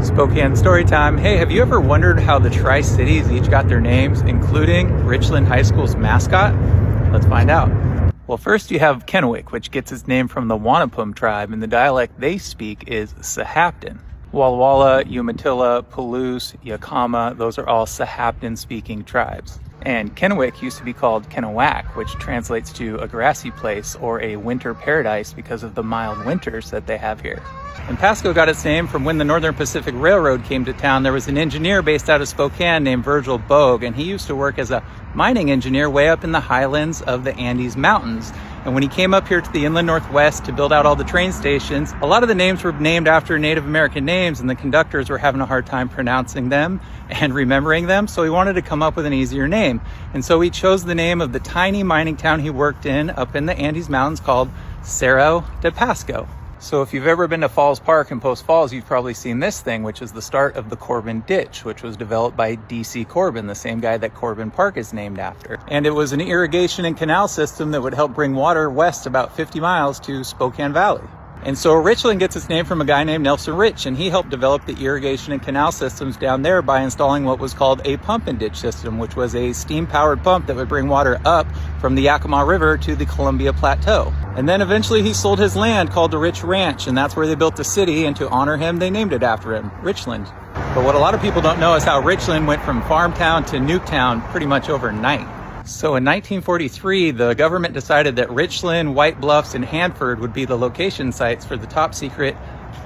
Spokane Storytime. Hey, have you ever wondered how the Tri-Cities each got their names, including Richland High School's mascot? Let's find out. Well, first you have Kennewick, which gets its name from the Wanapum tribe, and the dialect they speak is Sahaptin. Walla Walla, Umatilla, Palouse, Yakama, those are all Sahaptin-speaking tribes. And Kennewick used to be called Kennewack, which translates to a grassy place or a winter paradise because of the mild winters that they have here. And Pasco got its name from when the Northern Pacific Railroad came to town. There was an engineer based out of Spokane named Virgil Bogue, and he used to work as a mining engineer way up in the highlands of the Andes Mountains. And when he came up here to the inland Northwest to build out all the train stations, a lot of the names were named after Native American names, and the conductors were having a hard time pronouncing them and remembering them, so he wanted to come up with an easier name. And so he chose the name of the tiny mining town he worked in up in the Andes Mountains called Cerro de Pasco. So if you've ever been to Falls Park in Post Falls, you've probably seen this thing, which is the start of the Corbin Ditch, which was developed by D.C. Corbin, the same guy that Corbin Park is named after. And it was an irrigation and canal system that would help bring water west about 50 miles to Spokane Valley. And so Richland gets its name from a guy named Nelson Rich, and he helped develop the irrigation and canal systems down there by installing what was called a pump and ditch system, which was a steam-powered pump that would bring water up from the Yakima River to the Columbia Plateau. And then eventually he sold his land called the Rich Ranch, and that's where they built the city, and to honor him, they named it after him, Richland. But what a lot of people don't know is how Richland went from farm town to Nuketown pretty much overnight. So in 1943, the government decided that Richland, White Bluffs, and Hanford would be the location sites for the top secret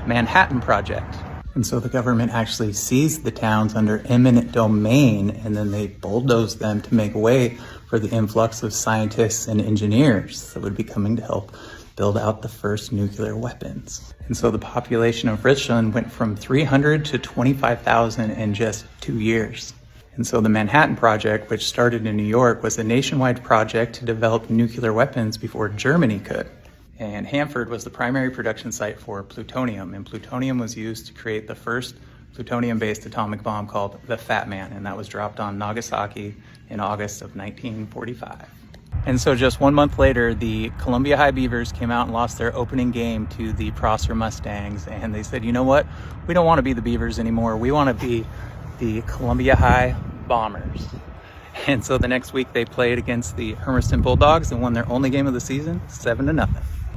Manhattan Project. And so the government actually seized the towns under eminent domain, and then they bulldozed them to make way for the influx of scientists and engineers that would be coming to help build out the first nuclear weapons. And so the population of Richland went from 300 to 25,000 in just 2 years. And so the Manhattan Project, which started in New York, was a nationwide project to develop nuclear weapons before Germany could. And Hanford was the primary production site for plutonium, and plutonium was used to create the first plutonium-based atomic bomb called the Fat Man, and that was dropped on Nagasaki in August of 1945. And so just 1 month later, the Columbia High Beavers came out and lost their opening game to the Prosser Mustangs, and they said, you know what, we don't want to be the Beavers anymore, we want to be the Columbia High Bombers. And so the next week they played against the Hermiston Bulldogs and won their only game of the season, 7-0.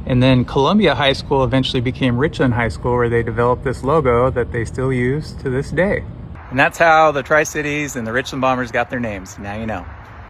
And then Columbia High School eventually became Richland High School, where they developed this logo that they still use to this day. And that's how the Tri-Cities and the Richland Bombers got their names. Now you know.